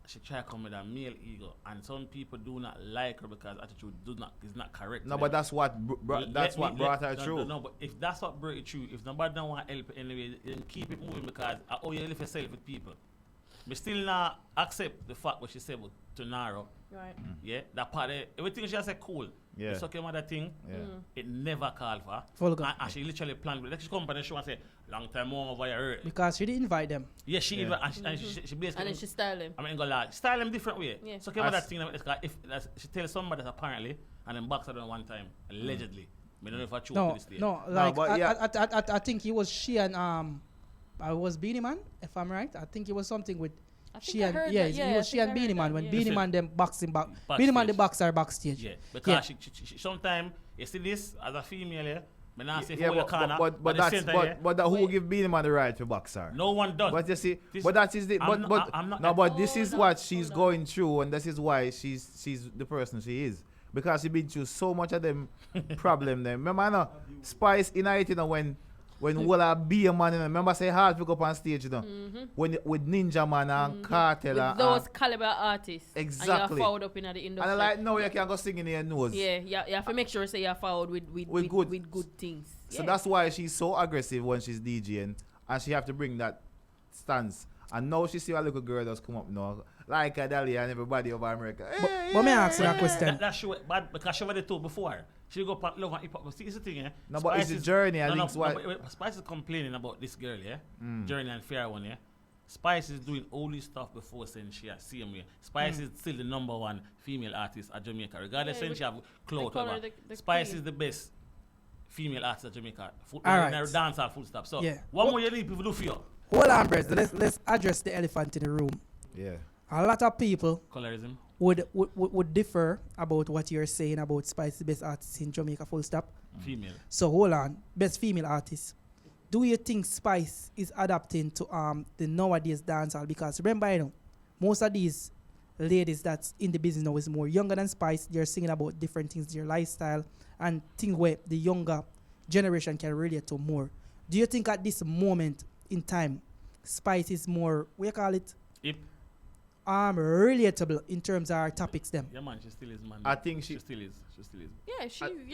She try to come with a male ego, and some people do not like her because attitude is not correct. to No, them. but that's what brought her no, through. No, but if that's what brought it through, if nobody don't want help anyway, then keep it moving because I owe you live yourself with people. But still not accept the fact what she said to Naro. Right. Yeah, that part everything she has said cool. Yeah. It's okay with that thing. Yeah. It never called for her. Vulgar. And she literally planned with like she come on the show and say, long time over your hurt. Because she didn't invite them. Yeah, she Yeah. and she basically And then she style him. I mean, go like style them different way. Yeah. So, okay, with that thing, if she tells somebody that apparently, and then box her down one time, allegedly. I don't know if I choose No, this day. no, like but yeah. I think it was she and I was Beanie Man, if I'm right. I think it was something with I think she I and heard yeah, that, it was I she think and I heard Beanie Man that, when yeah. Beanie Listen. Man them boxing back. Backstage. Beanie Man the boxer backstage. Yeah, because she sometimes, you see this as a female, yeah, but now say Yeah, for your corner, but at the same time, yeah, who Wait. give Beanie Man the right to box her? no one does. But you see, This- but that is the I'm not- I'm not- but this is Hold what on, she's hold on. going through, and this is why she's the person she is because she been through so much of them problem. Them remember, I know Spice in it, you know, when will I be a man? You know, remember say hard pick up on stage, you know, when with Ninja Man and Cartel With and those caliber artists. Exactly. And you're fouled up in the industry. and I like no, you can go sing in your nose. Yeah, you have to make sure say you're fouled with good things. So Yeah. that's why she's so aggressive when she's DJing, and she have to bring that stance. And now she see a little girl that's come up now, like Adalia and everybody over America. But may I ask you a question? That show bad because she already told before. She go past love and hip hop. But see, it's the thing, yeah. No, but it's the journey, I think, why- but Spice is complaining about this girl, yeah. Journey and Fair one, yeah. Spice is doing all this stuff before saying she has same way. Spice is still the #1 female artist at Jamaica, regardless Yeah, saying but she have clout call her over. the Spice queen. is the best female artist at Jamaica. All right. Dancehall full stop. So Yeah. what more you need people do for you? Hold on, Brez. Let's address the elephant in the room. Yeah. A lot of people Colorism. would differ about what you're saying about Spice, the best artist in Jamaica, full stop. Female. So hold on, best female artist. Do you think Spice is adapting to the nowadays dancehall? Because remember, you know, most of these ladies that's in the business now is more younger than Spice. They're singing about different things, their lifestyle, and things where the younger generation can relate to more. Do you think at this moment in time, Spice is more, what you call it? If Relatable in terms of our topics them? yeah man, she still is man. I think she- still is. She still is. Yeah, I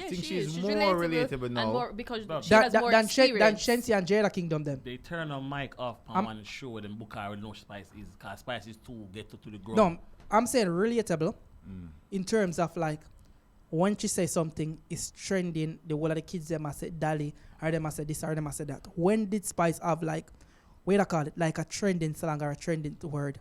think she she's is. more relatable now. And more because Bro, she Than has more than experience. Shensi and Jada Kingdom them. They turn on mic off on one show with them book her no Spice is because Spice is too get to the ground. No, I'm saying relatable in terms of like when she say something is trending, the whole of the kids them must say Dali, or them must say this, or them must say that. When did Spice have like, what do I call it, like a trending song or a trending word?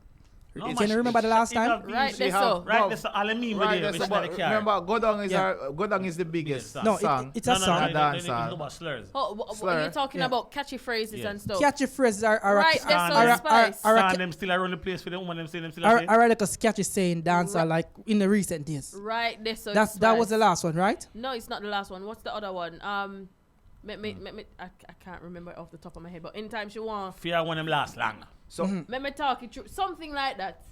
No, Can man, you remember the last time? Right, She that's have- so. Right, no, that's all I mean Right, with that's it. about, remember, Godong is Yeah. Godong is the biggest Biggest No, song. it's a song. no, dance It's song. about slurs. Oh, what Slur. are you talking Yeah. about? Catchy phrases Yeah. and stuff. Catchy phrases are Right, that's so Spice. Stand them still around the place for them when them say them still say. I like a catchy saying dancer Right. like in the recent days. Right, that's so. That was the last one, right? No, it's not the last one. What's the other one? I can't remember off the top of my head. But anytime she wants, Fear when them last long. So let me talk it through. Something like that.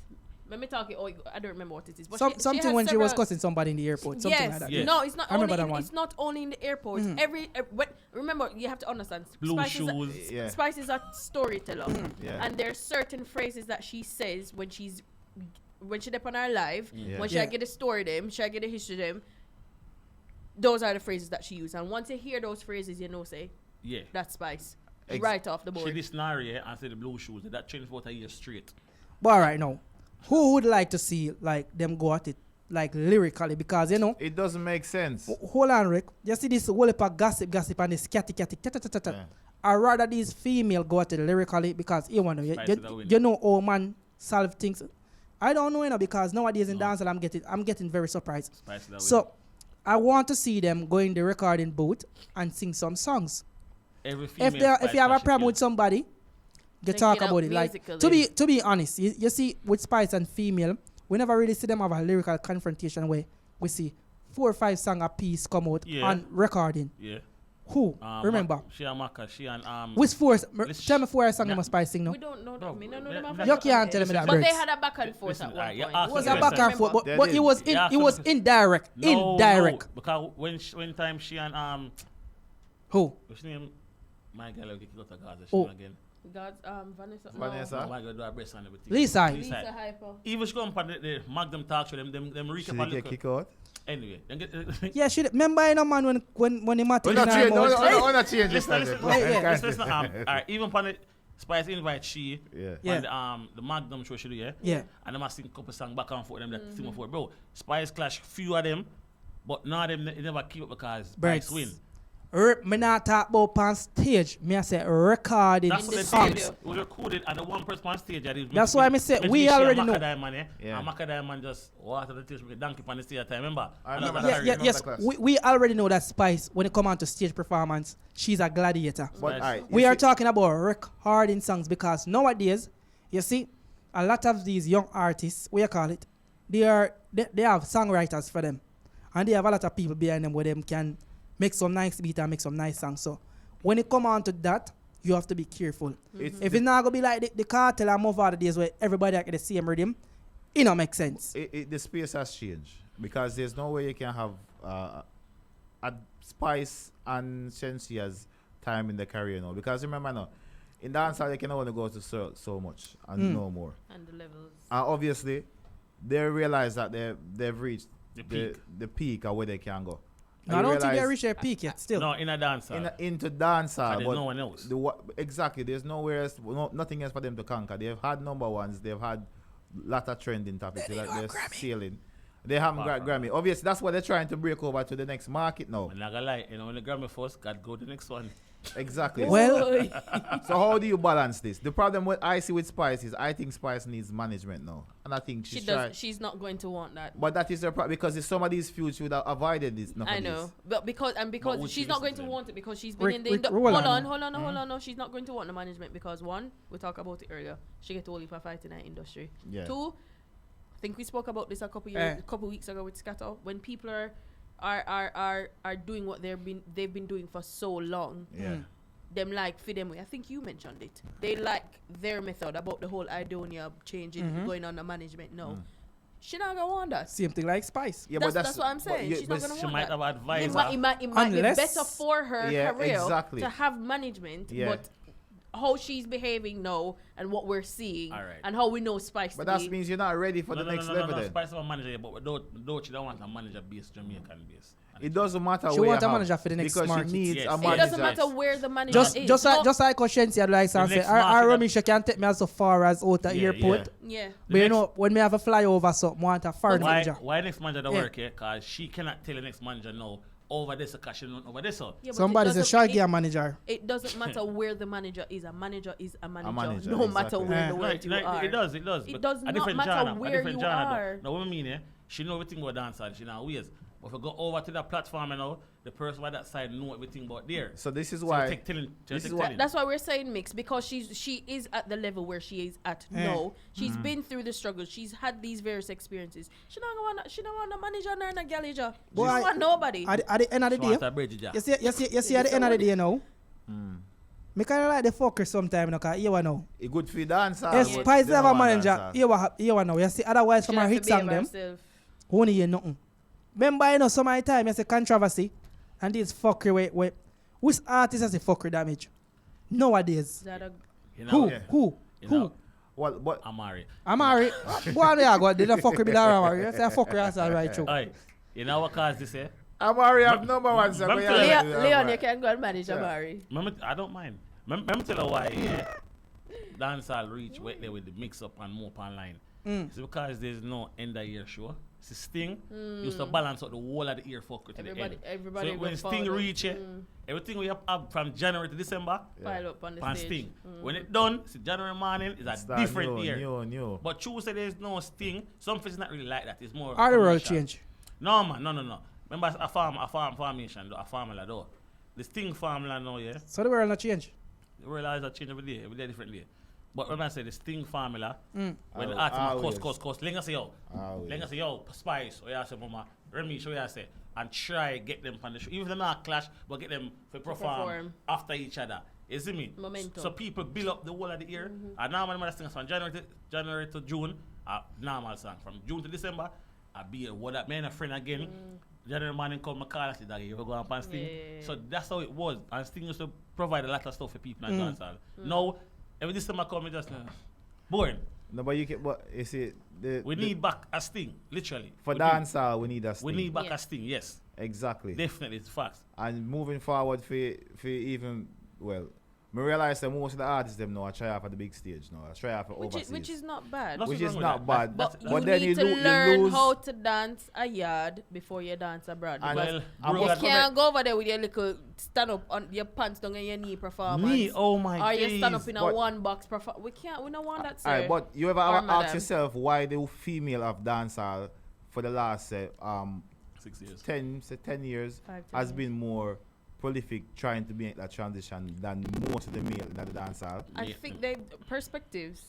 Let me talk it. Oh, I don't remember what it is. But Something has when she was several- cussing somebody in the airport. Something Yes. like that. Yeah. No, it's not I remember only. that one. It's not only in the airport. Remember, you have to understand. Blue Spice shoes. Is Yeah. Spice is a storyteller, Yeah. and there are certain phrases that she says when she up on her live. Yeah. When she Yeah. get a story them, she get a history them. Those are the phrases that she used, and once you hear those phrases, you know, say Yeah. that's Spice Ex- right off the She board. did scenario and say the blue shoes. That changed for a year straight. But all right, now who would like to see like them go at it like lyrically? Because you know, It doesn't make sense. hold on, Rick. You see this whole heap of gossip and this catty. Yeah. I rather these female go at it lyrically because you wanna Spice of the wind. you know old man solve things. I don't know, you know, because nowadays in dancehall I'm getting very surprised. Spice of the So I want to see them go in the recording booth and sing some songs. Every If female they Spice if you have a that she problem kill. with somebody, you Take talk it out about it. Like musically. to be honest, you see with Spice and female, we never really see them have a lyrical confrontation where we see 4 or 5 songs a piece come out Yeah. on recording. Yeah. Who? Remember? She and Maka, she and Which 4? Listen, Tell me 4 songs nah. them a Spice sing now. We don't know Bro, that. Me no know let- them. let- You can't tell me that, But they Briggs. had a back and forth Listen, at one you point. asked It was me a the back question. and forth, They but did. it was Yeah, it was so- indirect. No, Indirect. No, because when time she and Who? what's her name? My girl will get out of Gaza. She Oh. again. God's Vanessa. Vanessa? No. Oh my God, do a breast and everything. Lisa. Lisa Hyper. Even she come on the Magnum talk show, them reach She up did and get look. kicked out. Anyway, then get. Yeah, she remember you know man when he met We're in not her change. mouth. We're not change this. Listen, Yeah, yeah. listen. Alright, even upon the Spice invite she. Yeah. Yeah. And the Magnum show she do, yeah? Yeah. And them a sing couple songs back and forth, them that sing before. Bro, Spice clash few of them, but none of them they never keep up because Briggs. Spice win. Me not talk about on stage. Me I say recording That's In what they the songs. studio. did. We recorded and the one person on stage. That's why me say, we already know. Yeah. And Macadam just water the taste with donkey on the stage at time. Remember? I And remember that's that. Yeah, very- yes, class. we already know that Spice when it come on to stage performance, she's a gladiator. But Spice. alright, We you are see- talking about recording songs because nowadays, you see, a lot of these young artists, what you call it, they have songwriters for them, and they have a lot of people behind them where them can make some nice beat and make some nice songs. So when it come on to that, you have to be careful. It's If it's not gonna be like the cartel and move out of days where everybody get the same rhythm, it don't make sense. the space has changed because there's no way you can have a Spice and Shensia's time in the career now. Because remember now, in dancehall you can only go to so much and no more. And the levels. And obviously, they realize that they've reached The peak. the peak of where they can go. No, I And don't you think they realize reach their peak yet. Still, No, in a dance. into dancehall, there's but no one else. exactly, there's nowhere else, nothing else for them to conquer. They've had number ones, they've had lot of trending topics. They're sailing. They haven't got Grammy. Obviously, that's what they're trying to break over to the next market now. I'm not gonna lie, when the Grammy first, God go to the next one. Exactly. well, So how do you balance this? The problem what I see with Spice is I think Spice needs management now, and I think She she's trying. does. She's not going to want that. But that is her problem because if some of these feuds would have avoided this. enough I of know, this. but because would she she's not listen going to to them? want it because she's been Rick- in the Rick, hold roll on on, now. hold on, no, she's not going to want the management because one, we talked about it earlier, she get only for fight in that industry. Yeah. Two, I think we spoke about this a couple weeks ago with Scatter. When people are doing what they've been doing for so long, Yeah. them like for them way. I think you mentioned it. They like their method about the whole Idonia changing, going on the management. No, she not gonna want that. same thing like Spice. Yeah, That's what I'm saying. She's not gonna She want might that. have advised It her. might be Unless- better for her Yeah, career exactly. to have management, Yeah. but how she's behaving now and what we're seeing Alright. and how we know Spice But to that be. means you're not ready for the next level. No, then. Spice of a manager, but don't she don't want a manager based Jamaican base. It doesn't matter. She where want you a have, manager for the next because market. she needs Yes. a It It manager. doesn't matter where the manager is. Just No- like Shensia likes and say, next I market Ramisha can take me as far as out the Yeah, airport. yeah. But you next- know, when me have a flyover, so I want a foreign Why manager. next manager don't Yeah. work here? Because she cannot tell the next manager no over this because she don't over this. So. Yeah, but Somebody's a it shaggy doesn't- manager. It doesn't matter where the manager is. A manager is a manager. manager, no exactly. matter where in the No, world you are. it does. It but does a not different matter genre, where a different you genre, are. Though. Now, what I mean, she know everything about dancehall. She know ways. But if we go over to that platform, the person by that side know everything about there. So this is So why. take telling, this is take why- telling. That's why we're saying mix because she is at the level where she is at now. She's been through the struggle. She's had these various experiences. She don't want a manager nor a galager. She Boy, don't want nobody. At the end of the She day, want a bridge, ja. you see at the end of the day now, me kind of like the fucker sometimes, because you know. It good for dancer. If Spice have a manager, you know. You see, otherwise from She her have to hit song behave them, herself. who hear nothing. Remember, you know, some of the time, you see controversy, and this fuckery, which artist has a fuckery damage? Nowadays. Is that a You know, Who? Yeah. Who? You Who? know, What? Amari. Amari. Go on there, go. Did the fuckery be there, Amari? You say fuckery, that's all right, true. Oi, you know what cause this, eh? Amari have number one. So Remember- we have- Leon, you can go and manage Yeah. Amari. I don't mind. Remember tell her why dancehall reach where they with the mix up and more up online. It's because there's no end of year show. It's a Sting used to balance out the whole of the year focus to the end. Everybody So when Sting reach it, everything we have from January to December, pile up on the stage. Sting. When it done, it's January morning, it's a different year. New. But Tuesday there's no Sting. Something's not really like that. It's more. All the world commercial. change. No man, no. Remember a formation, a formula though. The Sting formula now, yeah. So the world not change. The world is a change every day different day. But when I say the Sting formula, when the Always. artist cost, Lenga say yo, Spice, or you say mama, Remy, show you say, and try get them from the show. Even if they not clash, but get them to perform after each other. You see me? Momentum. So people build up the whole of the year. And now when I sing from January to June, a normal song. From June to December, I be a what that man a friend again. January morning come, I call and say that you go and Sting. Yeah. So that's how it was. And Sting used to provide a lot of stuff for people and dancehall. Now, every December come, it just boring. No, but you see, We need back a Sting, literally. for dancehall, we need a Sting. We need back a Sting, yes. Exactly. Definitely, it's facts. And moving forward for even, well, I realize that most of the artists them now are try out for the big stage now. I try out for overseas. Which is not bad. Nothing Which is wrong with not that. bad. But But you then need you to lose. learn how to dance a yard before you dance abroad. And Because Well, you can't go over there with your little stand up on your pants down and your knee performance. Me, oh my Or you stand days. up in a But- one box performance. We don't want that, sir. Alright, but you ever Or asked madam. yourself why the female of dancehall for the last 6 years. 10 years 5 to has 10 been more prolific trying to make that transition than most of the male in the dancehall? I think they perspectives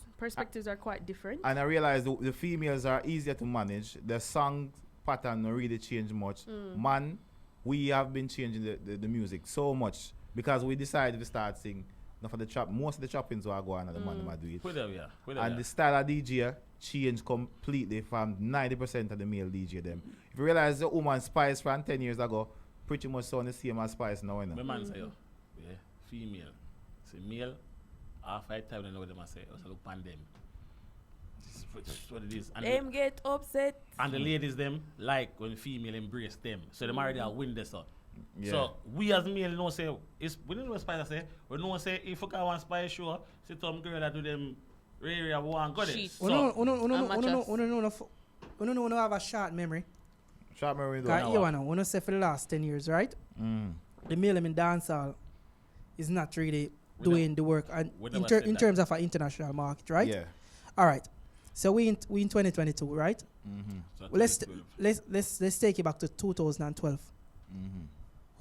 are quite different. And I realize the females are easier to manage. The song pattern don't really change much. Man, we have been changing the music so much because we decided to start singing. Now for the chop, most of the choppings are going on the man them do it. Where there we are? And the style of DJ changed completely from 90% of the male DJ them. If you realize the woman Spice from 10 years ago pretty much sound the same as Spice now, you know. My man say, yeah, female. Say male, half the time they know what they must say. Also look pan them. That's what it is. And Them get upset. and the ladies them like when female embrace them. So they marry their win this up. Yeah. So we as male know say we don't know what Spice say. We know say if you got one Spice show, say some girl that do them really want go there. Shit. So Uno have a short memory. Short memory Because though. you wanna, uno say for the last 10 years, right? The male in dancehall is not really We doing the work and we in, never said in that. terms of an international market, right? Yeah. All right. So we in 2022, right? So Well, let's 12. let's take it back to 2012.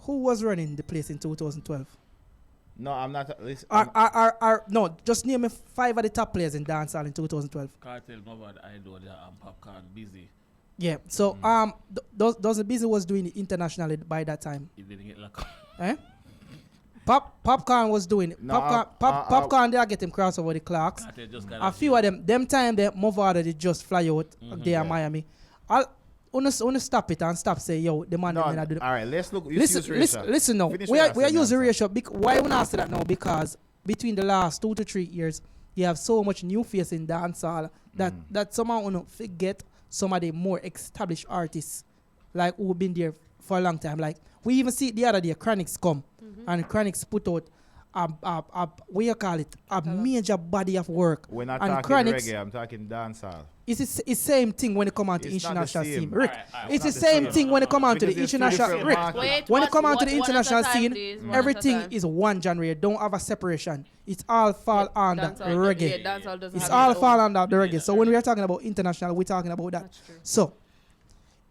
Who was running the place in 2012? No, I'm not. Listen, No, just name me 5 of the top players in dancehall in 2012. Cartel, Mobad, Idol, Popcorn, Busy. Yeah. So those the busy was doing it internationally by that time. He didn't get luck. Eh? Popcorn was doing it. No, Popcorn, they get him cross over the clocks. Cartel just got A few of them time they move out of they just fly out there in Miami. I'll stop it and stop say yo the man no, them do all right, let's look. listen now. Finish We what are you're using saying, ratio. Why we not say that now? Because between the last 2 to 3 years, you have so much new face in dancehall that somehow you forget some of the more established artists like who've been there for a long time. Like we even see the other day, Chronics come and Chronics put out what you call it, a major body of work. We're not and talking Chronics, reggae. I'm talking dancehall. it's the same thing when it come on to It's not the international same. scene. Rick, Alright, it's the not the same same. thing when it come on to the Because it's two international. different Rick, markets. when it come on to the one at a international time, scene, please, one at a everything time. is one genre. You don't have a separation. It's all fall under reggae. Yeah, dancehall doesn't It's have all its fall own. under the reggae. So when we are talking about international, we're talking about that. That's true. So,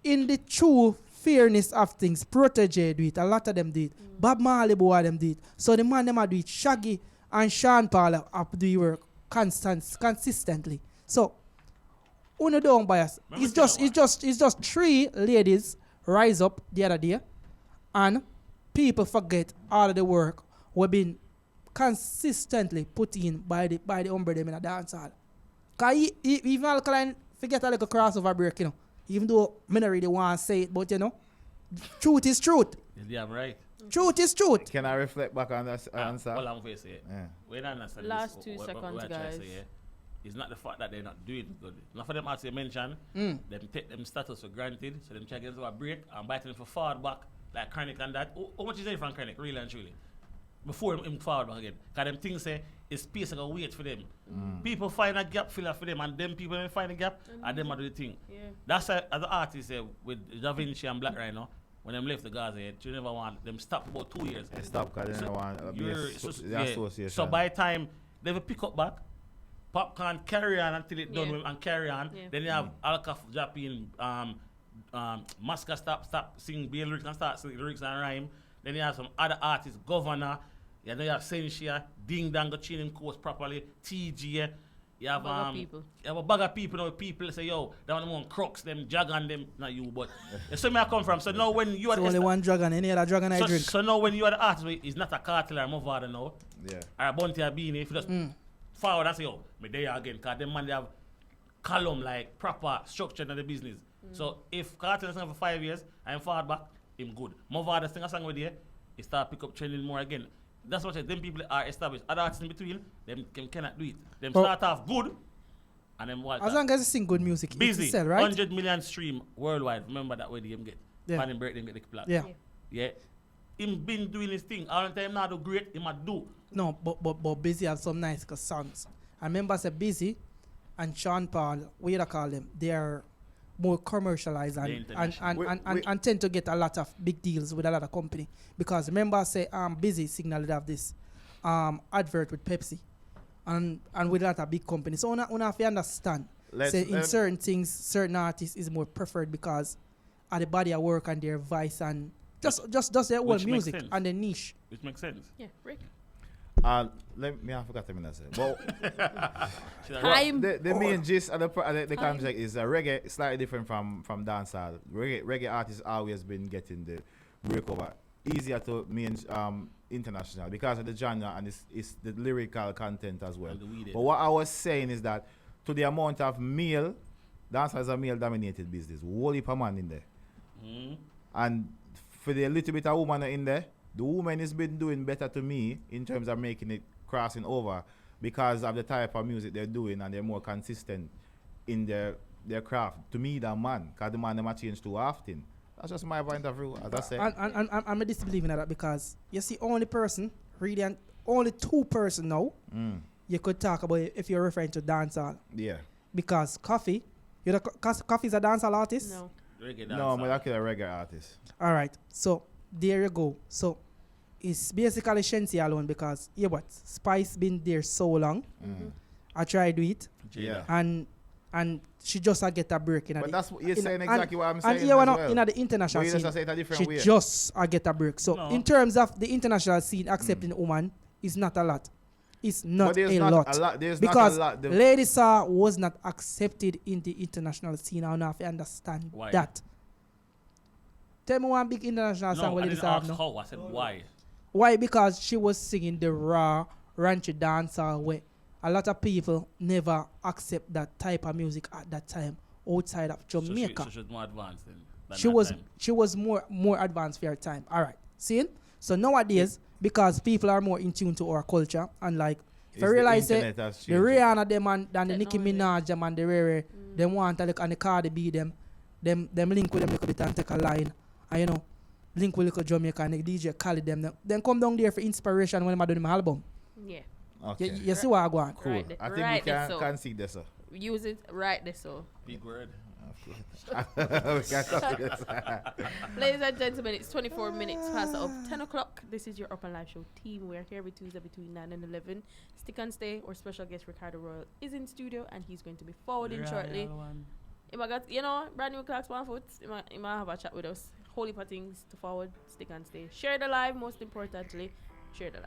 in the true fairness of things, Protege do it. A lot of them did. Bob Marley boy them did. So the man them a do it. Shaggy and Sean Paul up do the work consistently. So, uno don't bias. It's just 3 ladies rise up the other day, and people forget all of the work we've been consistently put in by the umbre them in a dancehall. Cause even Alkaline forget a little crossover break, you know. Even though I don't really want to say it, but you know, truth is truth. Yeah, I'm right. Truth is truth. Can I reflect back on that answer? All I'm going to say, Yeah. we don't understand Last this. 2 What seconds, I'm trying to guys. say, yeah, it's not the fact that they're not doing good. Not for them as you mentioned, them take them status for granted, so them try to get into a break and biting for forward back, like Chronic and that. How much is it from Chronic, really and truly? before him forward back again. Because them things say it's space I wait for them. People find a gap filler for them, and them people when find a gap, and them do the thing. Yeah. That's why, as an artist with Da Vinci and Black right now, when them left the Gaza, you never want them stop about 2 years. They stop because they don't want the association. So by the time they will pick up back, Popcorn carry on until it done and carry on. Yeah. Then you have Alcaf dropping Masca stop sing Bill lyrics and start singing lyrics and rhyme. Then you have some other artists, Governor. Yeah, then you have Sensia, Ding Dang tuning course properly, TG. You have you have a bag of people. Now people say, yo, they want crooks, them dragon, them not you, but that's where I come from. So now when you are only one dragon, any other dragon I drink. So now when you are the artist, it's not a cartel or a Movada now. Yeah. Or a Bunty or Beanie, if you just forward and say, yo, me there again, because them man they have column like proper structure in the business. So if cartel is for 5 years and forward back, him good. Movada sing a song with you, he start pick up trending more again. That's what them people are established. Other artists in between, them cannot do it. Them start off good, and then what? As long as you sing good music, busy, it's sell, right? 100 million stream worldwide. Remember that way the game get. Yeah. Fan break them get the plot. Yeah. Him been doing his thing. All the time now do great, he might do. No, but Busy have some nice songs. I remember say Busy and Sean Paul, what you call them? They are more commercialized and tend to get a lot of big deals with a lot of company. Because remember I say Busy Signal have this advert with Pepsi and with a lot of big companies. So una have to understand. Say in certain things, certain artists is more preferred because of the body of work and their voice and just their own music and the niche. Which makes sense. Yeah, Rick. I forgot to say. Well, the main gist of the concept is reggae slightly different from dancehall. Reggae artists always been getting the breakover easier to mean international because of the genre and it's the lyrical content as well. But what I was saying is that to the amount of male, dancehall is a male dominated business. Whole heap of man in there. And for the little bit of woman in there, the woman has been doing better to me in terms of making it crossing over because of the type of music they're doing and they're more consistent in their craft. To me, than man, because the man never change too often. That's just my point of view, as I said. And I'm a disbelieving of that because you see only person, really, and only two person now, you could talk about it if you're referring to dancehall. Yeah. Because Coffee, Coffee's a dancehall artist? No. No, I'm like a reggae artist. All right, so there you go. So it's basically Shensi alone because Spice been there so long. I tried to do it. Yeah. And she just get a break. But that's what you're saying exactly what I'm saying. And here in the international scene, say it a different way. Just get a break. So in terms of the international scene accepting woman is not a lot. It's not a lot. Because Lady Saw was not accepted in the international scene. I don't know if you understand that. Tell me one big international song where Lady Saw have how. I said why. Why? Because she was singing the raw, ranchy dancehall way. A lot of people never accept that type of music at that time outside of Jamaica. So she was more advanced then. She was more advanced for her time. All right. See? So nowadays, because people are more in tune to our culture and like if you realize it, the Rihanna them and the Nicki Minaj them and the Rere, them want to look and the Cardi B them link with them little bit and take a line. And link with little Jamaica and the DJ Khaled them. Then come down there for inspiration when they do my album. Yeah. Okay. You see what I go on? Cool. I think we can see this. Use it right there, so. Big word. Ladies and gentlemen, it's 24 minutes past of 10 o'clock. This is your Upnlive show team. We're here every Tuesday between 9 and 11. Stick and stay. Our special guest Ricardo Royal is in studio and he's going to be forwarding shortly. If I got, brand new clocks, 1 foot, he might have a chat with us. Whole heap of things to forward. Stick and stay. Share the live, most importantly. Share the live.